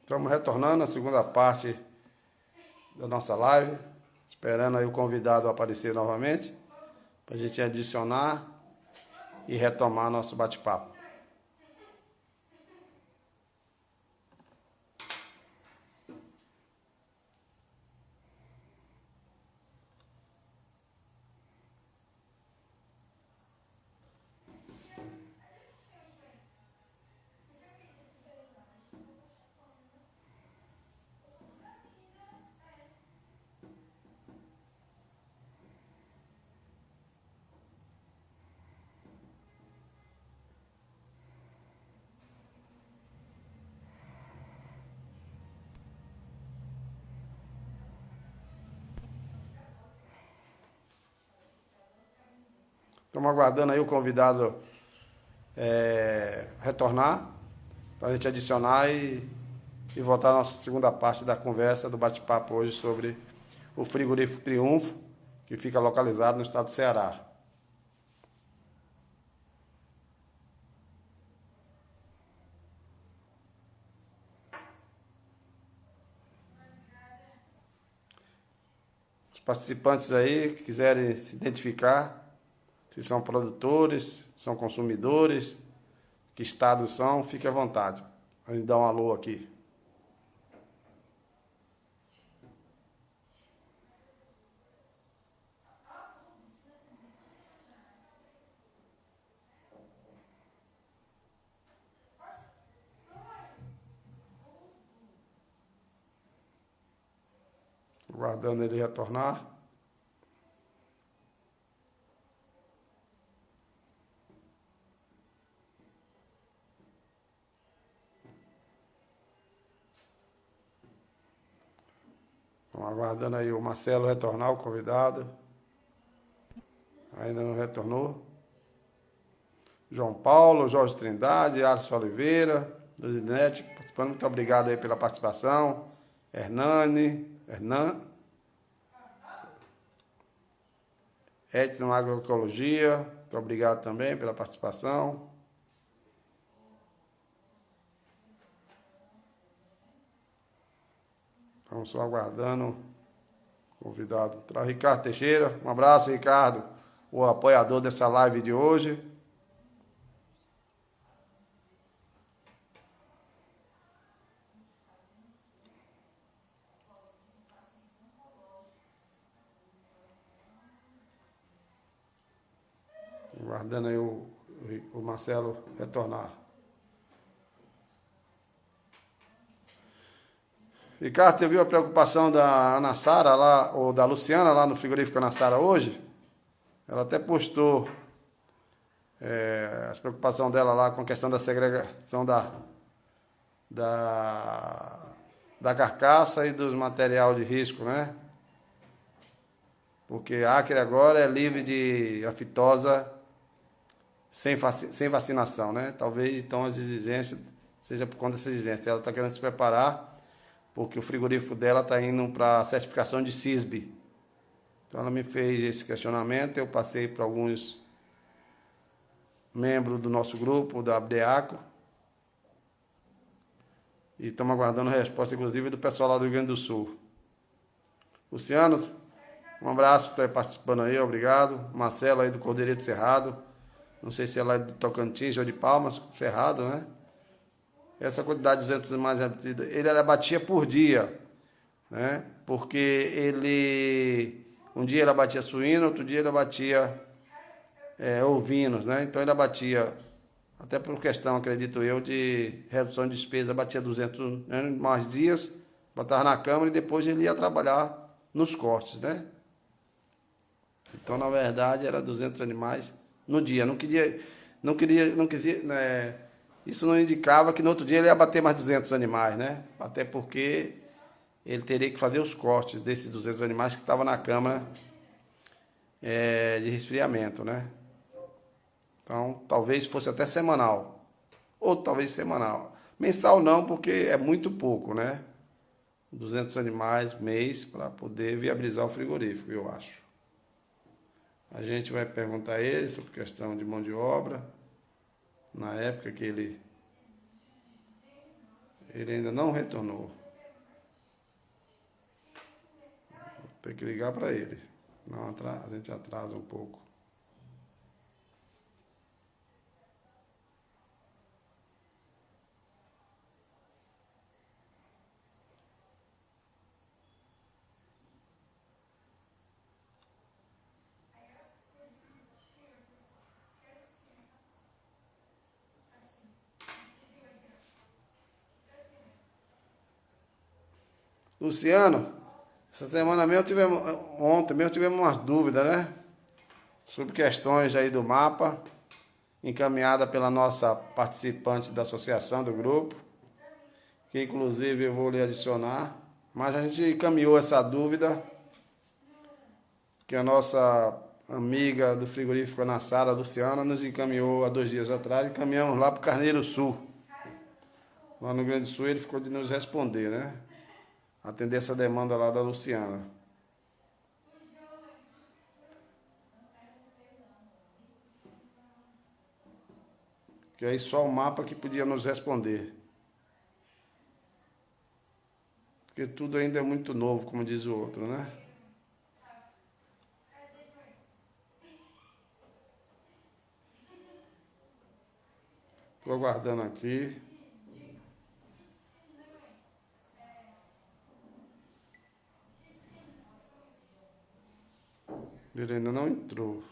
Estamos retornando à segunda parte da nossa live, esperando aí o convidado aparecer novamente, para a gente adicionar e retomar nosso bate-papo. Estamos aguardando aí o convidado retornar, para a gente adicionar e voltar à nossa segunda parte da conversa, do bate-papo hoje sobre o frigorífico Triunfo, que fica localizado no estado do Ceará. Os participantes aí que quiserem se identificar, se são produtores, são consumidores, que estados são, fique à vontade. A gente dá um alô aqui. Aguardando ele retornar. Estamos aguardando aí o Marcelo retornar, o convidado. Ainda não retornou. João Paulo, Jorge Trindade, Alisson Oliveira, Luzinete, participando. Muito obrigado aí pela participação. Hernan, Etno Agroecologia, muito obrigado também pela participação. Estamos só aguardando o convidado. Ricardo Teixeira, um abraço, Ricardo, o apoiador dessa live de hoje. Aguardando aí o Marcelo retornar. Ricardo, você viu a preocupação da Ana Sara lá, ou da Luciana lá no frigorífico Ana Sara hoje? Ela até postou as preocupações dela lá com a questão da segregação da carcaça e dos material de risco, né? Porque Acre agora é livre de aftosa sem vacinação, né? Talvez então as exigências seja por conta dessas exigências. Ela está querendo se preparar porque o frigorífico dela está indo para a certificação de CISB. Então ela me fez esse questionamento, eu passei para alguns membros do nosso grupo, da Abdeaco, e estamos aguardando a resposta, inclusive, do pessoal lá do Rio Grande do Sul. Luciano, um abraço por estar participando aí, obrigado. Marcelo aí do Cordeireiro do Cerrado, não sei se é lá de Tocantins ou de Palmas, Cerrado, né? Essa quantidade de 200 animais abatidos, ele abatia por dia, né? Porque um dia ele abatia suíno, outro dia ele abatia ovinos, né? Então ele abatia, até por questão, acredito eu, de redução de despesa, abatia 200 mais dias, botava na câmara e depois ele ia trabalhar nos cortes, né? Então, na verdade, era 200 animais no dia. Não queria, né? Isso não indicava que no outro dia ele ia bater mais 200 animais, né? Até porque ele teria que fazer os cortes desses 200 animais que estavam na câmara de resfriamento, né? Então, talvez fosse até semanal. Ou talvez semanal. Mensal não, porque é muito pouco, né? 200 animais mês para poder viabilizar o frigorífico, eu acho. A gente vai perguntar a ele sobre questão de mão de obra, na época que ele Ele ainda não retornou. Vou ter que ligar para ele. Não, a gente atrasa um pouco. Luciano, essa semana mesmo ontem mesmo tivemos umas dúvidas, né? Sobre questões aí do mapa, encaminhada pela nossa participante da associação, do grupo, que inclusive eu vou lhe adicionar. Mas a gente encaminhou essa dúvida, que a nossa amiga do frigorífico Anassara, Luciana, nos encaminhou há 2 dias atrás, encaminhamos lá para o Carneiro Sul. Lá no Rio Grande do Sul ele ficou de nos responder, né? Atender essa demanda lá da Luciana. Que aí só o mapa que podia nos responder. Porque tudo ainda é muito novo, como diz o outro, né? Estou aguardando aqui. Ele ainda não entrou.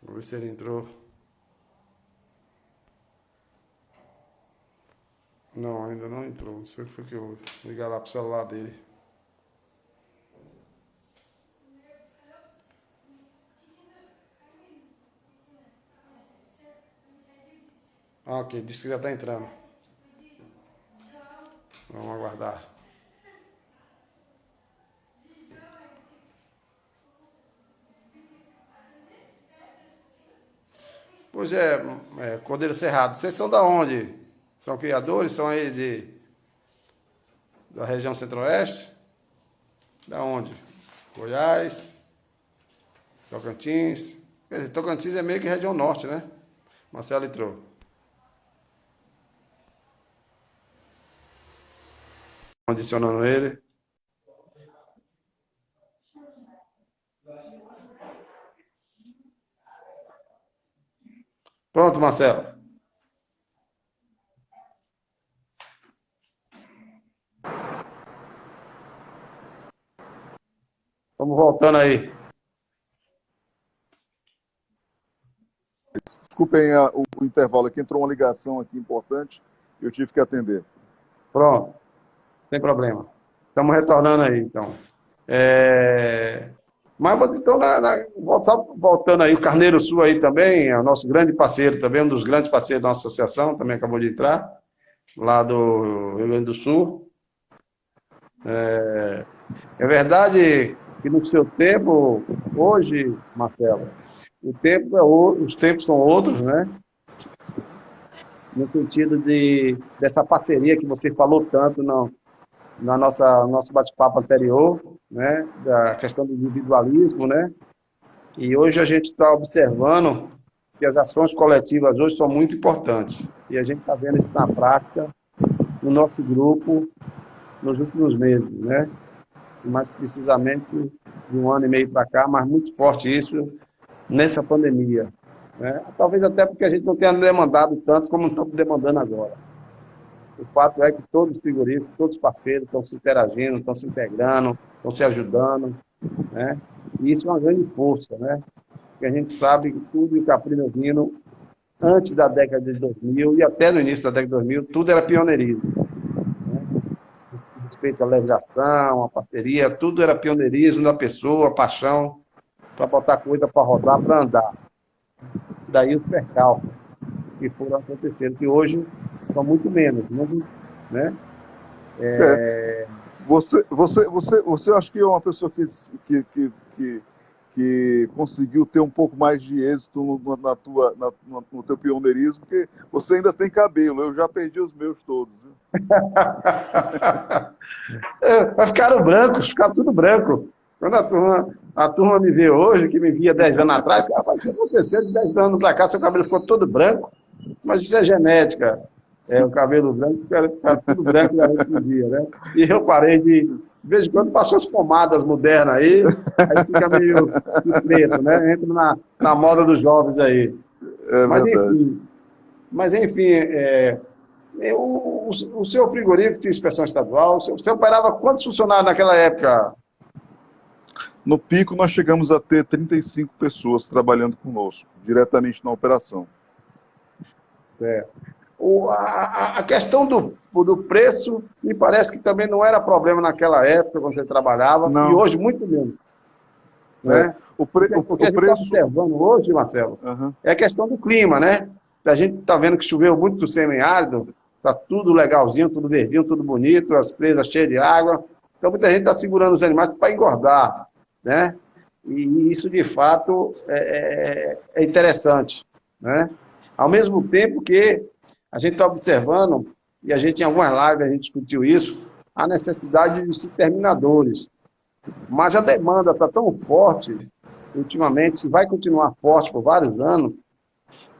Vou ver se ele entrou. Não, ainda não entrou. Não sei o que foi que eu vou ligar lá pro celular dele. Ah, ok, disse que já está entrando. Vamos aguardar. Pois Cordeiro Cerrado. Vocês são da onde? São criadores? São aí da região centro-oeste? Da onde? Goiás? Tocantins? Quer dizer, Tocantins é meio que região norte, né? Marcelo entrou. Adicionando ele. Pronto, Marcelo. Vamos voltando aí. Desculpem o intervalo aqui, entrou uma ligação aqui importante e eu tive que atender. Pronto. Sem problema. Estamos retornando aí, então. Mas você, então, só voltando aí, o Carneiro Sul aí também, é o nosso grande parceiro também, um dos grandes parceiros da nossa associação, também acabou de entrar, lá do Rio Grande do Sul. É verdade que no seu tempo, hoje, Marcelo, os tempos são outros, né? No sentido dessa parceria que você falou tanto na nosso bate-papo anterior, né? Da questão do individualismo, né? E hoje a gente está observando que as ações coletivas hoje são muito importantes. E a gente está vendo isso na prática, no nosso grupo, nos últimos meses, né? Mais precisamente de 1 ano e meio para cá, mas muito forte isso nessa pandemia, né? Talvez até porque a gente não tenha demandado tanto como estamos demandando agora. O fato é que todos os frigoríficos, todos os parceiros estão se interagindo, estão se integrando, estão se ajudando, né? E isso é uma grande força, né? Porque a gente sabe que tudo em Caprino Vino, antes da década de 2000 e até no início da década de 2000, tudo era pioneirismo, né? Respeito à legislação, à parceria, tudo era pioneirismo da pessoa, paixão, para botar coisa para rodar, para andar. Daí os percalços que foram acontecendo, que hoje são muito menos, né? Você acho que é uma pessoa que que conseguiu ter um pouco mais de êxito no teu pioneirismo, porque você ainda tem cabelo, eu já perdi os meus todos. Viu? Vai ficar branco, ficar tudo branco. Quando a turma me vê hoje, que me via 10 anos atrás, o que aconteceu de 10 anos para cá, seu cabelo ficou todo branco, mas isso é genética. O cabelo branco fica tudo branco da noite do dia, né? E eu parei de vez em quando passou as pomadas modernas aí fica meio preto, né? Entra na moda dos jovens aí. Mas enfim, o seu frigorífico de inspeção estadual, você operava quantos funcionários naquela época? No pico, nós chegamos a ter 35 pessoas trabalhando conosco, diretamente na operação. A questão do preço, me parece que também não era problema naquela época, quando você trabalhava, não. E hoje muito menos. Né? O que a gente está observando hoje, Marcelo, é a questão do clima, né? A gente está vendo que choveu muito do semiárido, está tudo legalzinho, tudo verdinho, tudo bonito, as presas cheias de água. Então muita gente está segurando os animais para engordar, né? E isso, de fato, é interessante, né? Ao mesmo tempo que a gente está observando, e a gente em algumas lives a gente discutiu isso, a necessidade de existir terminadores. Mas a demanda está tão forte, ultimamente, vai continuar forte por vários anos,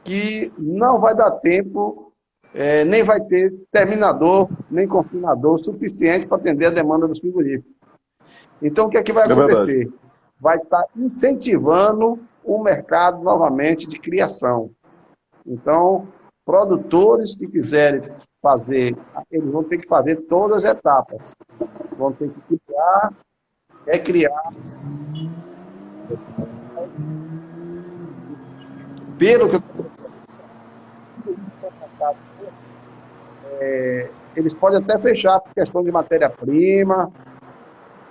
que não vai dar tempo, nem vai ter terminador, nem confinador suficiente para atender a demanda dos frigoríficos. Então, o que é que vai acontecer? Vai estar incentivando o mercado novamente de criação. Então, produtores que quiserem fazer, eles vão ter que fazer todas as etapas. Vão ter que criar. Pelo que eu eles podem até fechar por questão de matéria-prima,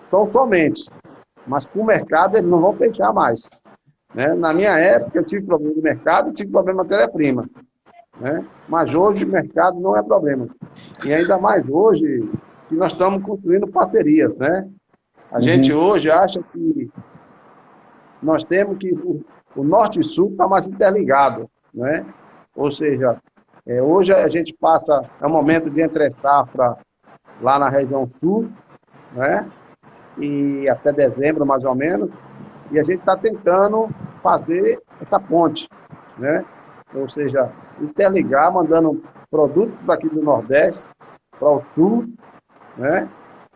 então somente. Mas para o mercado eles não vão fechar mais. Né? Na minha época eu tive problema de mercado e tive problema de matéria-prima. Né? Mas hoje o mercado não é problema. E ainda mais hoje que nós estamos construindo parcerias. Né? A gente hoje acha que nós temos que o norte e sul está mais interligado. Né? Ou seja, hoje a gente passa um momento de entre-safra lá na região sul, né? E até dezembro mais ou menos, e a gente está tentando fazer essa ponte, né? Ou seja, interligar, mandando produtos daqui do Nordeste para o Sul, né?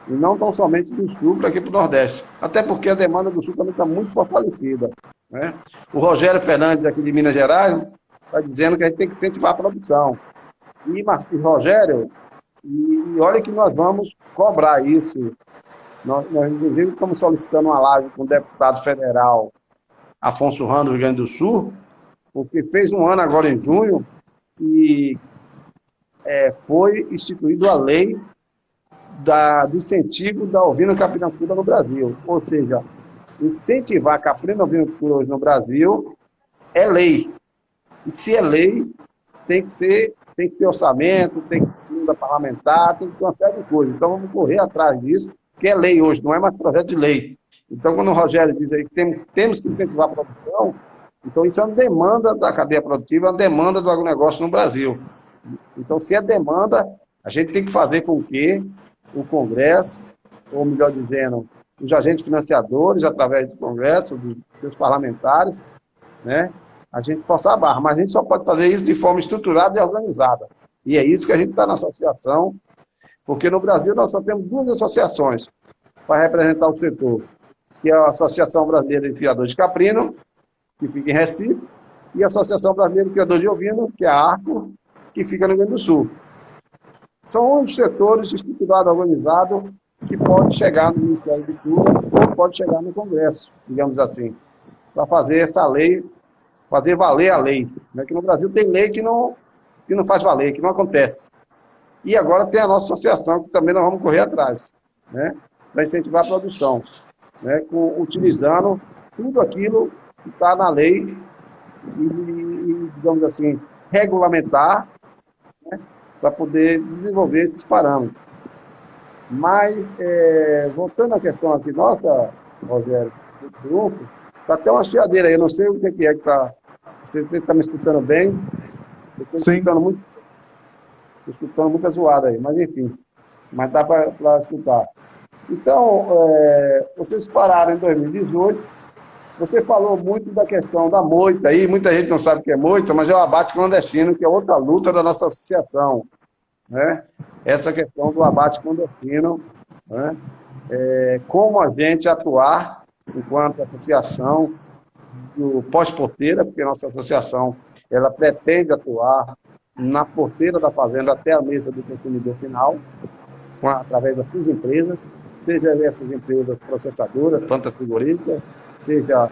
E não tão somente do Sul para aqui para o Nordeste. Até porque a demanda do Sul também está muito fortalecida, né? O Rogério Fernandes, aqui de Minas Gerais, está dizendo que a gente tem que incentivar a produção. E Rogério, e olha que nós vamos cobrar isso. Nós inclusive, estamos solicitando uma live com o deputado federal Afonso Rando, do Rio Grande do Sul, porque fez um ano agora em junho e foi instituído a lei do incentivo da ovino-caprinocultura no Brasil. Ou seja, incentivar a caprinocultura hoje no Brasil é lei. E se é lei, tem que ter orçamento, tem que ter emenda parlamentar, tem que ter uma série de coisas. Então vamos correr atrás disso, que é lei hoje, não é mais projeto de lei. Então, quando o Rogério diz aí que temos que incentivar a produção, então isso é uma demanda da cadeia produtiva, uma demanda do agronegócio no Brasil. Então, se é demanda, a gente tem que fazer com que o Congresso, ou melhor dizendo, os agentes financiadores, através do Congresso, dos parlamentares, né, a gente forçar a barra. Mas a gente só pode fazer isso de forma estruturada e organizada. E é isso que a gente está na associação, porque no Brasil nós só temos duas associações para representar o setor, que é a Associação Brasileira de Criadores de Caprino, que fica em Recife, e a Associação Brasileira de Criadores de Ovino, que é a ARCO, que fica no Rio Grande do Sul. São os setores estruturados, organizados, que podem chegar no Ministério de Tudo ou pode chegar no Congresso, digamos assim, para fazer essa lei, fazer valer a lei. Né? Que no Brasil tem lei que não faz valer, que não acontece. E agora tem a nossa associação, que também nós vamos correr atrás, né? Para incentivar a produção, né? Utilizando tudo aquilo que está na lei e, digamos assim, regulamentar, né? Para poder desenvolver esses parâmetros. Mas, voltando à questão aqui nossa, Rogério, do grupo, Tá até uma chiadeira aí, eu não sei o que é que tá. Você está me escutando bem? Eu estou Sim. escutando muita zoada aí, mas enfim. Mas dá para escutar. Então, vocês pararam em 2018. Você falou muito da questão da moita aí, muita gente não sabe o que é moita, mas é o abate clandestino, que é outra luta da nossa associação, né? Essa questão do abate clandestino, né? Como a gente atuar enquanto associação do pós-porteira, porque a nossa associação ela pretende atuar na porteira da fazenda até a mesa do consumidor final, através das suas empresas, seja essas empresas processadoras, plantas frigoríficas, seja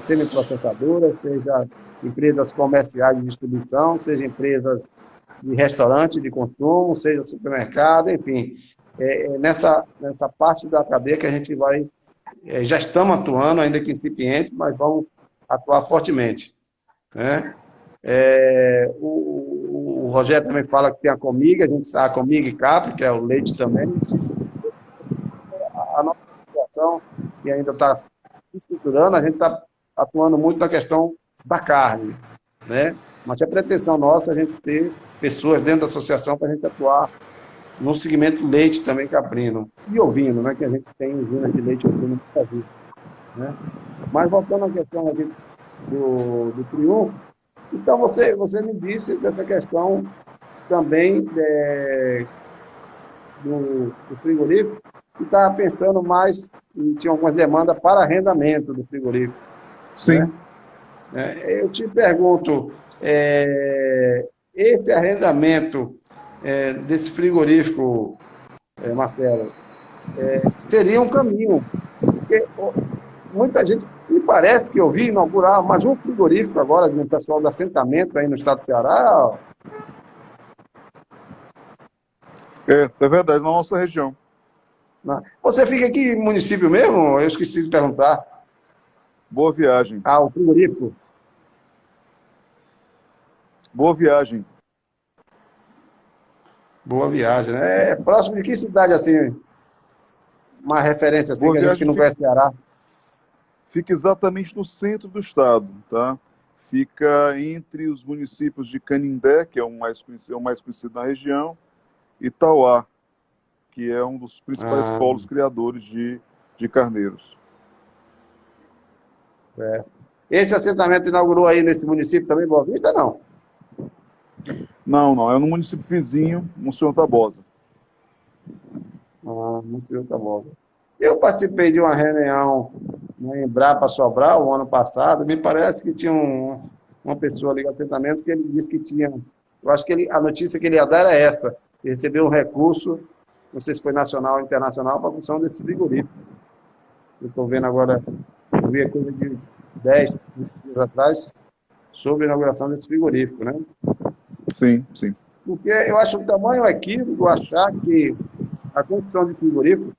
semiprocessadoras, seja empresas comerciais de distribuição, seja empresas de restaurante de consumo, seja supermercado, enfim. Nessa parte da cadeia que a gente vai, já estamos atuando, ainda que incipiente, mas vamos atuar fortemente, né? O Rogério também fala que tem a Comiga, a gente sabe a Comiga e Capri, que é o leite também. A nossa situação, que ainda está se estruturando, a gente está atuando muito na questão da carne, né? Mas é pretensão nossa a gente ter pessoas dentro da associação para a gente atuar no segmento leite também caprino e ovino, né? Que a gente tem usinas de leite ovino no Brasil, né? Mas voltando à questão aqui do Triunfo, então você me disse dessa questão também do frigorífico e estava pensando mais e tinha algumas demandas para arrendamento do frigorífico. Sim. Né? Eu te pergunto, esse arrendamento desse frigorífico, Marcelo, seria um caminho, porque muita gente, me parece que eu vi inaugurar mais um frigorífico agora, de um pessoal do assentamento aí no estado do Ceará. É verdade, na nossa região. Você fica aqui no município mesmo? Eu esqueci de perguntar. Boa Viagem. O frigorífico. Boa Viagem. Boa Viagem, né? É próximo de que cidade, assim? Uma referência, assim, Boa que a gente que não conhece Ceará. Fica exatamente no centro do estado, tá? Fica entre os municípios de Canindé, que é o mais conhecido na região, e Tauá, que é um dos principais polos criadores de carneiros. Esse assentamento inaugurou aí nesse município também, Boa Vista, não? Não, é no município vizinho, Monsenhor Tabosa. Monsenhor Tabosa. Eu participei de uma reunião no Embrapa Sobral, o ano passado, me parece que tinha uma pessoa ali no assentamento que ele disse que tinha, eu acho que a notícia que ele ia dar era essa, que recebeu um recurso, não sei se foi nacional ou internacional, para a função desse frigorífico. Eu estou vendo agora, eu vi a coisa de 10 dias atrás, sobre a inauguração desse frigorífico, né? Sim. Porque eu acho um tamanho equívoco achar que a construção de frigorífico,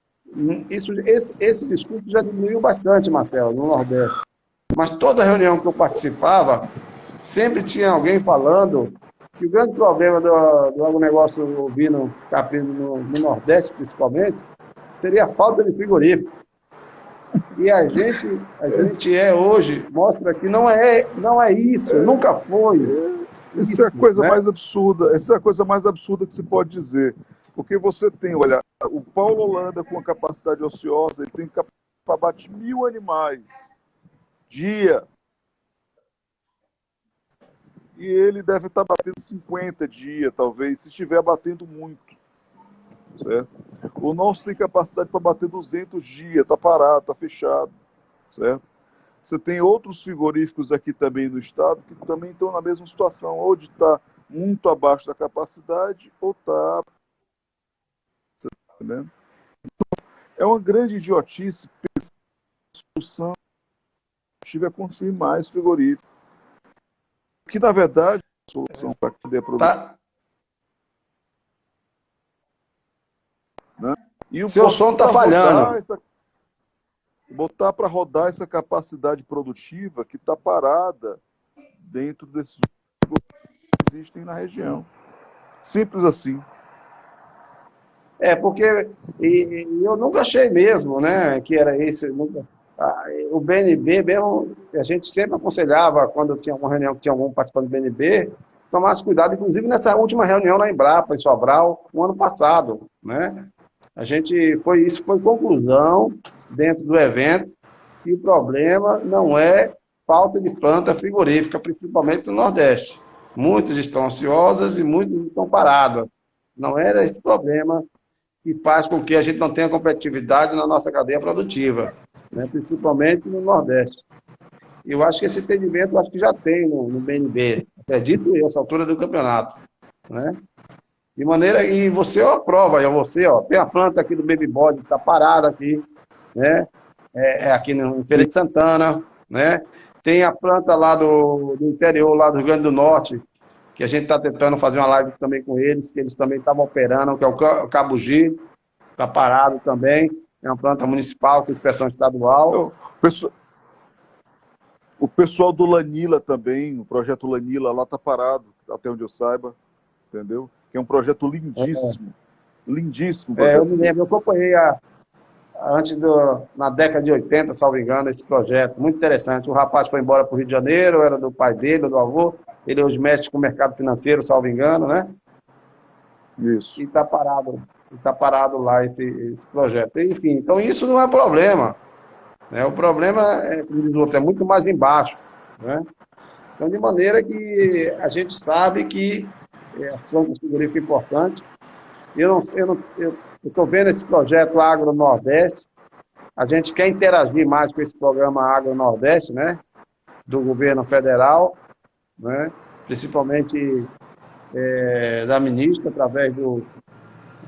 esse discurso já diminuiu bastante, Marcelo, no Nordeste. Mas toda reunião que eu participava, sempre tinha alguém falando que o grande problema do agronegócio ovino caprino no Nordeste, principalmente, seria a falta de frigorífico. E a gente hoje mostra que não é isso, nunca foi. Essa é a coisa mais absurda, essa é a coisa mais absurda que se pode dizer. Porque você tem, olha, o Paulo Holanda com a capacidade ociosa, ele tem capacidade para abater 1.000 animais dia. E ele deve estar batendo 50 dia, talvez, se estiver batendo muito. Certo? O nosso tem capacidade para bater 200 dias, está parado, está fechado. Certo? Você tem outros frigoríficos aqui também no estado que também estão na mesma situação, ou de estar muito abaixo da capacidade, ou está... Você está entendendo? Então, é uma grande idiotice pensar a solução tive a construir mais frigoríficos. Que, na verdade, a solução para poder produzir... Né? E seu som está falhando. Botar para rodar essa capacidade produtiva que está parada dentro desses que existem na região. Simples assim. Porque eu nunca achei mesmo, né, que era isso. o BNB mesmo, a gente sempre aconselhava, quando tinha uma reunião que tinha algum participante do BNB, tomasse cuidado, inclusive nessa última reunião na Embrapa, em Sobral, no ano passado, né? Isso foi conclusão dentro do evento, que o problema não é falta de planta frigorífica, principalmente no Nordeste. Muitas estão ansiosas e muitas estão paradas. Não era esse problema que faz com que a gente não tenha competitividade na nossa cadeia produtiva, né? Principalmente no Nordeste. Eu acho que esse entendimento acho que já tem no BNB, acredito eu, essa altura do campeonato, né? De maneira, e você aprova, tem a planta aqui do Baby Body, está parada aqui, né? Aqui em Feira de Santana, né? Tem a planta lá do interior, lá do Rio Grande do Norte, que a gente está tentando fazer uma live também com eles, que eles também estavam operando, que é o Cabugi, está parado também, é uma planta municipal com inspeção estadual. O pessoal do Lanila também, o projeto Lanila lá está parado, até onde eu saiba, entendeu? Que é um projeto lindíssimo, lindíssimo. Eu me lembro, eu acompanhei na década de 80, salvo engano, esse projeto, muito interessante. O rapaz foi embora para o Rio de Janeiro, era do pai dele, do avô, ele hoje mexe com o mercado financeiro, salvo engano, né? Isso. E está parado lá esse projeto. Enfim, então isso não é problema, né? O problema, como diz o outro, é muito mais embaixo, né? Então, de maneira que a gente sabe que a planta frigorífica é importante. Eu estou vendo esse projeto Agro Nordeste. A gente quer interagir mais com esse programa Agro Nordeste, né? Do governo federal, né? Principalmente da ministra, através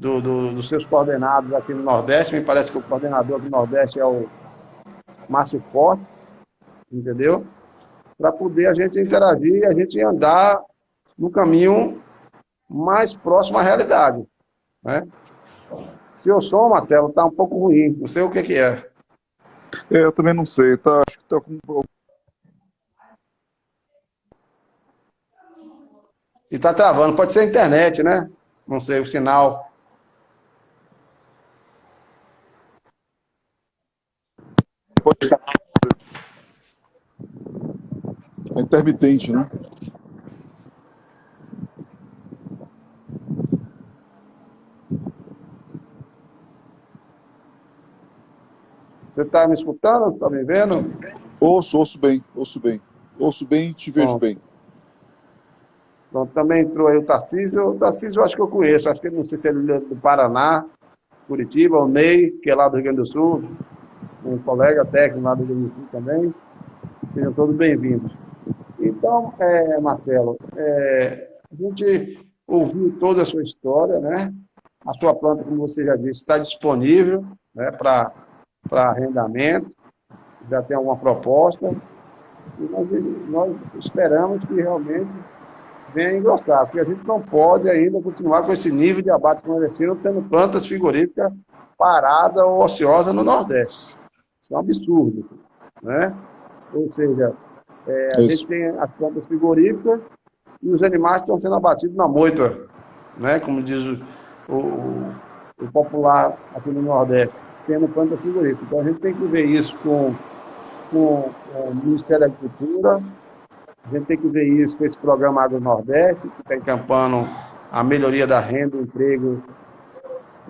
dos seus coordenados aqui no Nordeste. Me parece que o coordenador do Nordeste é o Márcio Forte, entendeu? Para poder a gente interagir e a gente andar no caminho mais próximo à realidade, né? Se o som, Marcelo, está um pouco ruim, não sei o que é. Eu também não sei, tá? Acho que está com... E está travando, pode ser a internet, né? Não sei, o sinal. Pode ser. É intermitente, né? Você está me escutando? Está me vendo? Ouço bem, ouço bem. Ouço bem e te vejo bem. Pronto, também entrou aí o Tarcísio. O Tarcísio eu acho que eu conheço, acho que não sei se ele é do Paraná, Curitiba, o Ney, que é lá do Rio Grande do Sul, um colega técnico lá do Rio Grande do Sul também. Sejam todos bem-vindos. Então, Marcelo, a gente ouviu toda a sua história, né? A sua planta, como você já disse, está disponível, né, para arrendamento, já tem alguma proposta, e nós esperamos que realmente venha engrossar, porque a gente não pode ainda continuar com esse nível de abate clandestino tendo plantas frigoríficas paradas ou ociosas no Nordeste. Isso é um absurdo, né? Ou seja, a gente tem as plantas frigoríficas e os animais estão sendo abatidos na moita, né? Como diz o popular aqui no Nordeste, tendo plantas frigoríficas. Então a gente tem que ver isso com o Ministério da Agricultura, a gente tem que ver isso com esse programa Agro Nordeste, que está encampando a melhoria da renda e do emprego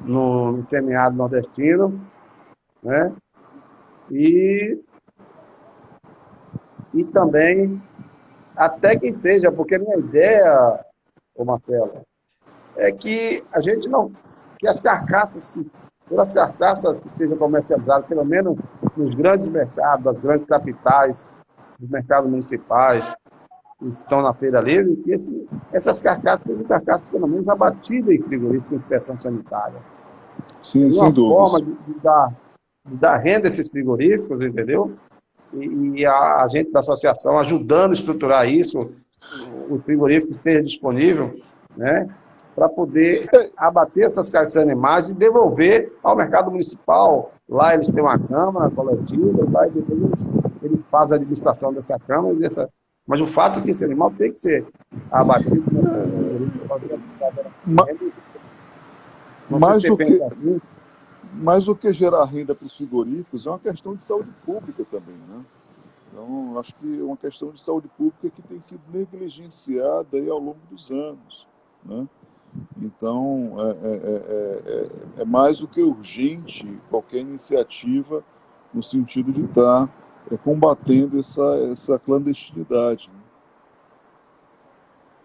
no semiárido nordestino, né? E também, até que seja, porque a minha ideia, ô Marcelo, é que a gente não, que as carcaças que estejam comercializadas, pelo menos nos grandes mercados, das grandes capitais, dos mercados municipais, que estão na feira livre, que essas carcaças sejam carcaças, pelo menos, abatidas em frigorífico com inspeção sanitária. Sim, sem dúvida. Uma forma de dar renda a esses frigoríficos, entendeu? E a gente da associação ajudando a estruturar isso, o frigorífico esteja disponível, né, para poder abater essas carcaças animais e devolver ao mercado municipal. Lá eles têm uma câmara coletiva, lá e depois eles fazem a administração dessa câmara. Mas o fato é que esse animal tem que ser abatido. Mais do que... mais do que gerar renda para os frigoríficos, é uma questão de saúde pública também, né? Então, acho que é uma questão de saúde pública que tem sido negligenciada aí ao longo dos anos, né? Então, é mais do que urgente qualquer iniciativa no sentido de estar combatendo essa clandestinidade, né?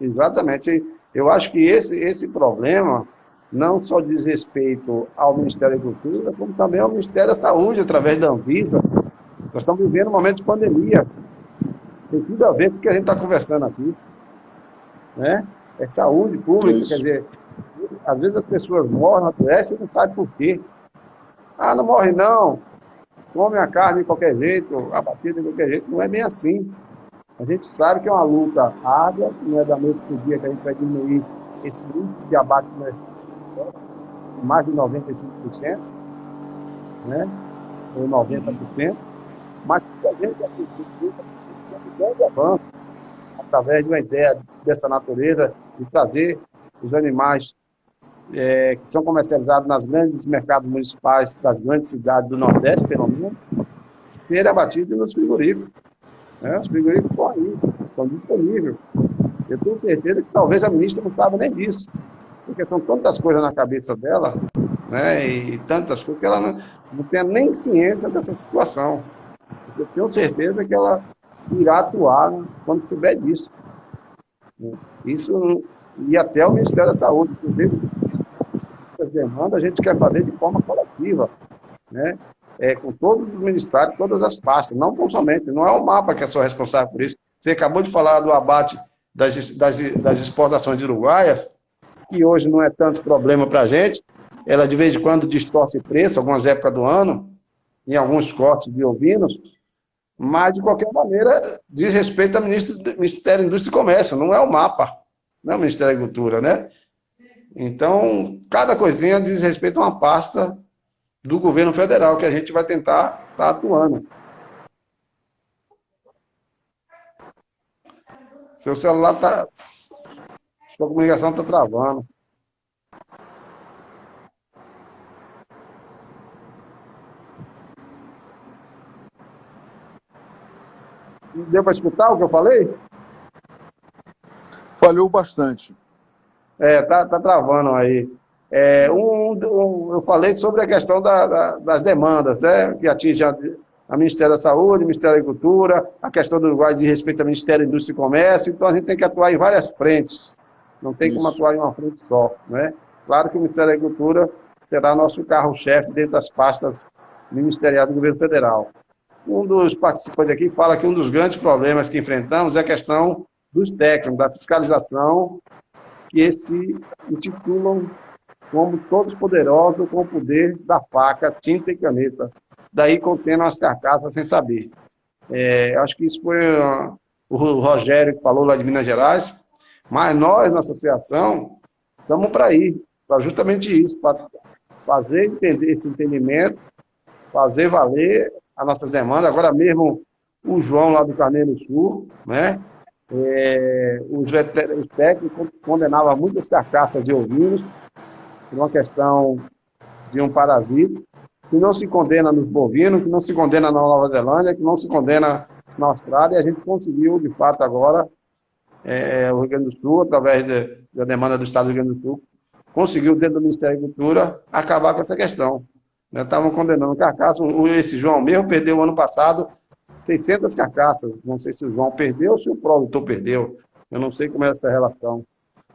Exatamente. Eu acho que esse problema não só diz respeito ao Ministério da Agricultura, como também ao Ministério da Saúde, através da Anvisa. Nós estamos vivendo um momento de pandemia. Tem tudo a ver com o que a gente está conversando aqui, né? É saúde É pública, quer isso. dizer, às vezes as pessoas morrem, adoecem e não sabem por quê. Ah, não morre não, come a carne de qualquer jeito, abatida de qualquer jeito. Não é bem assim. A gente sabe que é uma luta árdua, não é da noite para o dia que a gente vai diminuir esse índice de abate em mais de 95%, né? Ou 90%, mas que a gente acredita que um grande avanço através de uma ideia dessa natureza, de trazer os animais que são comercializados nas grandes mercados municipais das grandes cidades do Nordeste, pelo menos, serem abatidos nos frigoríficos, né? Os frigoríficos estão aí, estão disponíveis. Eu tenho certeza que talvez a ministra não saiba nem disso, porque são tantas coisas na cabeça dela, né? E tantas coisas que ela não tem nem ciência dessa situação. Eu tenho certeza que ela irá atuar, né, quando souber disso, né? Isso, e até o Ministério da Saúde, inclusive, essas demandas a gente quer fazer de forma coletiva, né? Com todos os ministérios, todas as pastas, não tão somente, não é o MAPA que é só responsável por isso. Você acabou de falar do abate das exportações de uruguaias, que hoje não é tanto problema para a gente, ela de vez em quando distorce preço, algumas épocas do ano, em alguns cortes de ovinos, mas, de qualquer maneira, diz respeito ao Ministério da Indústria e Comércio, não é o MAPA, não é o Ministério da Agricultura, né? Então, cada coisinha diz respeito a uma pasta do governo federal, que a gente vai tentar estar atuando. Seu celular está. Sua comunicação está travando. Deu para escutar o que eu falei? Falhou bastante. Tá travando aí. Eu falei sobre a questão das demandas, né, que atinge a Ministério da Saúde, Ministério da Agricultura, a questão do Uruguai de respeito ao Ministério da Indústria e Comércio, então a gente tem que atuar em várias frentes, não tem como Isso. atuar em uma frente só, né? Claro que o Ministério da Agricultura será nosso carro-chefe dentro das pastas ministeriais do governo federal. Um dos participantes aqui fala que um dos grandes problemas que enfrentamos é a questão dos técnicos, da fiscalização, que se intitulam como todos poderosos com o poder da faca, tinta e caneta, daí contendo as carcaças sem saber. Acho que isso foi o Rogério que falou lá de Minas Gerais, mas nós, na associação, estamos para ir, para justamente isso, para fazer entender esse entendimento, fazer valer as nossas demandas. Agora mesmo, o João lá do Carneiro Sul, né? Os técnicos condenavam muitas carcaças de ovinos por uma questão de um parasita, que não se condena nos bovinos, que não se condena na Nova Zelândia, que não se condena na Austrália, e a gente conseguiu, de fato, agora, o Rio Grande do Sul, através da demanda do Estado do Rio Grande do Sul, conseguiu, dentro do Ministério da Agricultura, acabar com essa questão. Estavam condenando carcaças. Esse João mesmo perdeu, ano passado, 600 carcaças. Não sei se o João perdeu ou se o produtor perdeu. Eu não sei como é essa relação,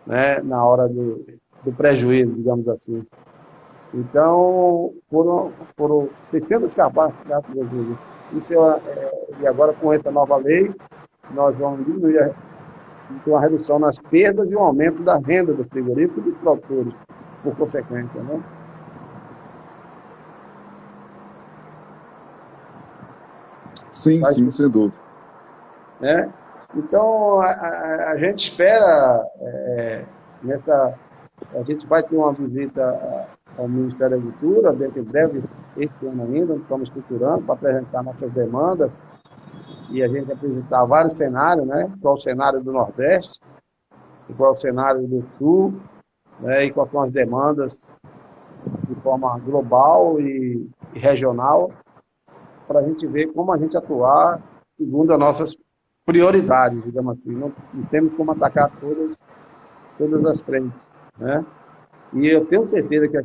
né, na hora do prejuízo, digamos assim. Então, foram 600 carcaças. Isso e agora, com essa nova lei, nós vamos diminuir uma redução nas perdas e um aumento da renda do frigorífico e dos produtores, por consequência, né? Sim, sim, sem dúvida. Né? Então, a gente espera, a gente vai ter uma visita ao Ministério da Agricultura, dentro de breve, este ano ainda, estamos estruturando para apresentar nossas demandas e a gente apresentar vários cenários, né? Qual é o cenário do Nordeste, qual é o cenário do Sul, né? E quais são as demandas de forma global e regional, para a gente ver como a gente atuar segundo as nossas prioridades, digamos assim. Não temos como atacar todas as frentes, né? E eu tenho certeza que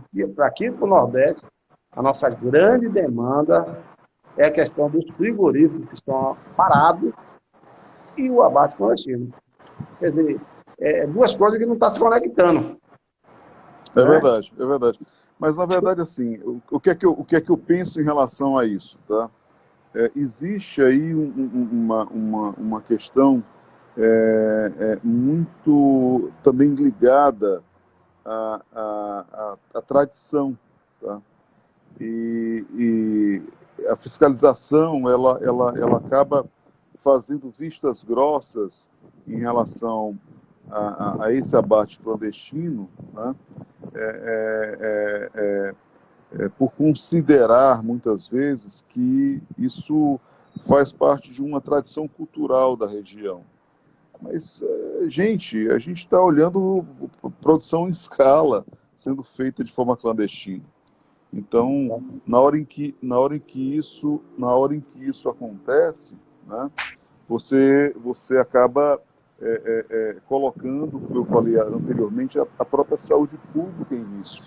aqui para o Nordeste, a nossa grande demanda é a questão dos frigoríficos que estão parados e o abate clandestino. Quer dizer, duas coisas que não estão se conectando. É Né? verdade, é verdade. Mas, na verdade, assim, o que é que eu penso em relação a isso, tá? Existe aí uma questão muito também ligada à tradição, tá? E a fiscalização, ela acaba fazendo vistas grossas em relação a esse abate clandestino, né? Por considerar, muitas vezes, que isso faz parte de uma tradição cultural da região. Mas, gente, a gente está olhando produção em escala sendo feita de forma clandestina. Então, na hora em que isso acontece, né, você acaba colocando, como eu falei anteriormente, a própria saúde pública em risco.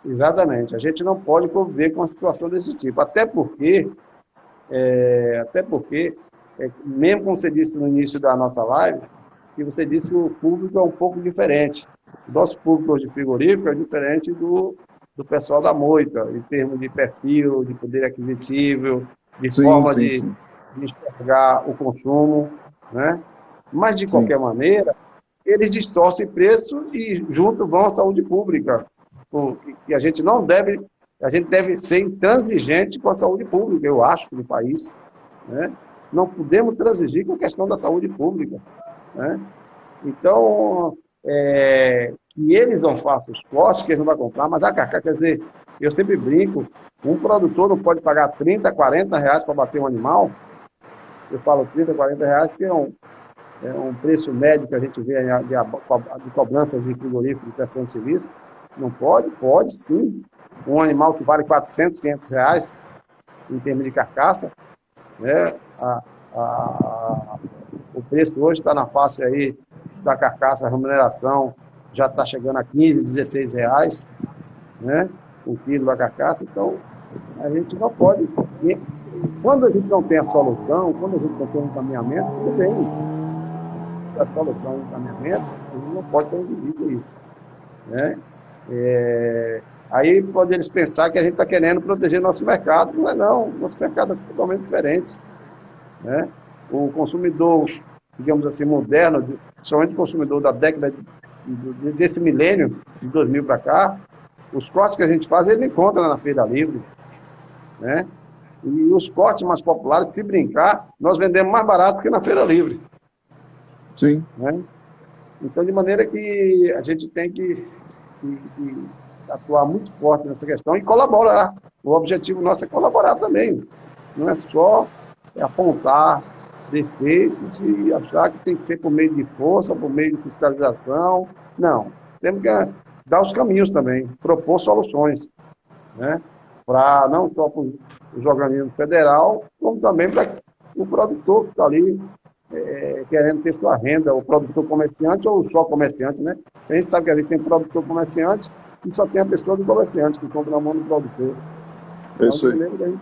Exatamente. A gente não pode conviver com uma situação desse tipo. Até porque mesmo como você disse no início da nossa live, que você disse que o público é um pouco diferente. O nosso público de frigorífico é diferente do pessoal da moita, em termos de perfil, de poder aquisitivo, de forma de enxergar o consumo, né? Mas, de qualquer maneira, eles distorcem preço e junto vão à saúde pública. E a gente deve ser intransigente com a saúde pública, eu acho, no país, né? Não podemos transigir com a questão da saúde pública, né? Então, que eles não façam os cortes, que eles não vão comprar, mas a carcaça, quer dizer, eu sempre brinco, um produtor não pode pagar 30, 40 reais para bater um animal. Eu falo 30, 40 reais, porque é um preço médio que a gente vê de cobranças de frigorífico, de prestação de serviço. Não pode? Pode sim. Um animal que vale 400, 500 reais em termos de carcaça, né? O preço hoje está na faixa aí da carcaça, a remuneração já está chegando a 15, 16 reais, né? O quilo da carcaça. Então, a gente não pode. Quando a gente não tem a solução, quando a gente não tem um encaminhamento, tudo bem. A solução, o encaminhamento, a gente não pode ter um indivíduo isso, né? Aí podem eles pensar que a gente está querendo proteger nosso mercado. Não é não, nosso mercado é totalmente diferente, né? O consumidor, digamos assim, moderno, somente o consumidor da década desse milênio, de 2000 para cá, os cortes que a gente faz, ele encontra na Feira Livre, né? E os cortes mais populares, se brincar, nós vendemos mais barato que na Feira Livre. Sim. Né? Então, de maneira que a gente tem que atuar muito forte nessa questão e colaborar. O objetivo nosso é colaborar também. Não é só apontar defeitos e achar que tem que ser por meio de força, por meio de fiscalização. Não. Temos que dar os caminhos também, propor soluções, né? Para não só para os organismos federal, como também para o produtor que está ali querendo ter sua renda, o produtor comerciante ou só comerciante, né? A gente sabe que a gente tem produtor comerciante e só tem a pessoa do comerciante que compra na mão do produtor. Então, isso aí.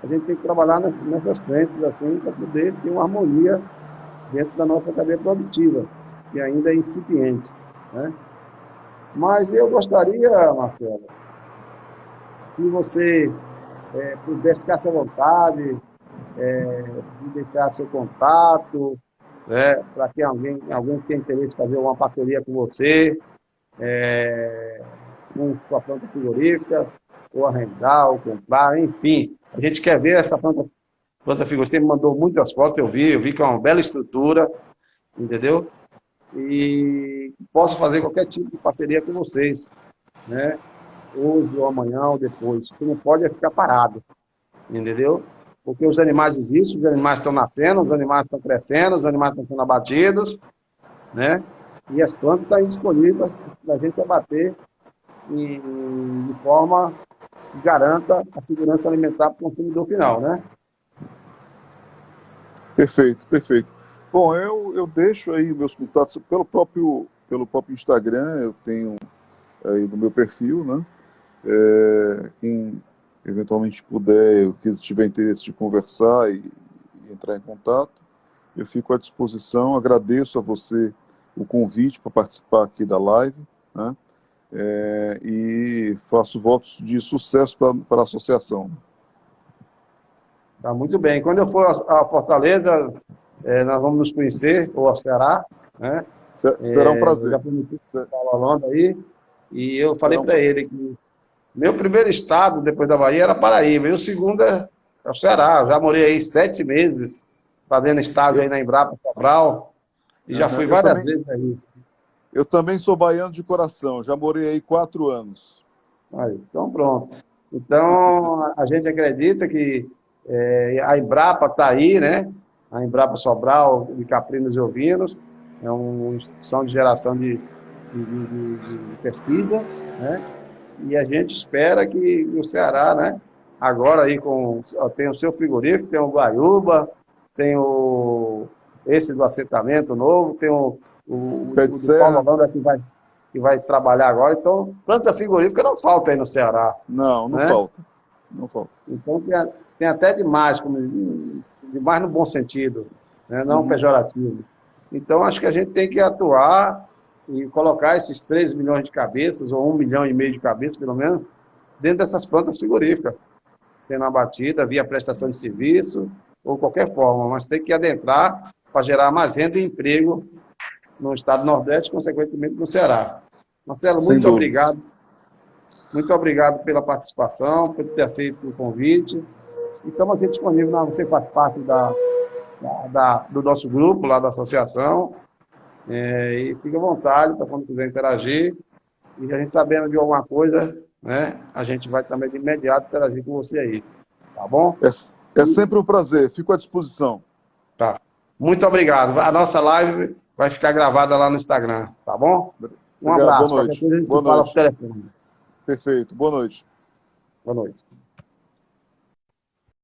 A gente tem que trabalhar nessas frentes assim, para poder ter uma harmonia dentro da nossa cadeia produtiva, que ainda é incipiente, né? Mas eu gostaria, Marcelo, que você pudesse ficar à vontade, de deixar seu contato, né, para que alguém que tenha interesse em fazer uma parceria com você, com sua planta frigorífica, ou arrendar, ou comprar, enfim. A gente quer ver essa planta frigorífica. Você me mandou muitas fotos, eu vi que é uma bela estrutura, entendeu? E posso fazer qualquer tipo de parceria com vocês, né? Hoje, ou amanhã, ou depois. O que não pode é ficar parado, entendeu? Porque os animais existem, os animais estão nascendo, os animais estão crescendo, os animais estão sendo abatidos, né? E as plantas estão disponíveis para a gente abater de forma que garanta a segurança alimentar para o consumidor final, né? Perfeito, perfeito. Bom, eu deixo aí meus contatos pelo próprio Instagram, eu tenho aí no meu perfil, né? Quem eventualmente puder, que tiver interesse de conversar e entrar em contato, eu fico à disposição. Agradeço a você o convite para participar aqui da live, né? E faço votos de sucesso para a associação. Tá muito bem. Quando eu for a Fortaleza, nós vamos nos conhecer, ou ao Ceará, né? Será um Eu já prazer. prometi Se- estar falando aí, e eu falei Será um para pra... ele que meu primeiro estado, depois da Bahia, era Paraíba, e o segundo é o Ceará. Eu já morei aí 7 meses, fazendo estágio aí eu, na Embrapa Sobral, e já Aham, fui várias vezes aí. eu também sou baiano de coração, já morei aí 4 anos. Aí, então, pronto. Então, a gente acredita que a Embrapa está aí, né? A Embrapa Sobral, de Caprinos e Ovinos, é uma instituição de geração de pesquisa, né? E a gente espera que o Ceará, né? Agora aí tem o seu frigorífico, tem o Guaiúba, tem esse do assentamento novo, tem Pé de o do Paulo Serra? Holanda que vai trabalhar agora. Então, planta frigorífica não falta aí no Ceará, Não, não né? falta. Não falta. Então tem até demais, demais no bom sentido, né? Não Uhum. pejorativo. Então acho que a gente tem que atuar e colocar esses 3 milhões de cabeças, ou 1,5 milhão de cabeças, pelo menos, dentro dessas plantas frigoríficas, sendo abatida via prestação de serviço ou qualquer forma, mas tem que adentrar para gerar mais renda e emprego no estado do Nordeste, consequentemente no Ceará. Marcelo, Sem dúvidas. muito obrigado pela participação, por ter aceito o convite. E estamos aqui disponíveis, você faz parte do nosso grupo lá da associação, e fique à vontade para quando quiser interagir. E a gente sabendo de alguma coisa, né, a gente vai também de imediato interagir com você aí. Tá bom? É sempre um prazer, fico à disposição. Tá. Muito obrigado. A nossa live vai ficar gravada lá no Instagram, tá bom? Um Obrigado, boa abraço. Qualquer noite. coisa a gente se Boa fala por noite. telefone. Perfeito, boa noite. Boa noite.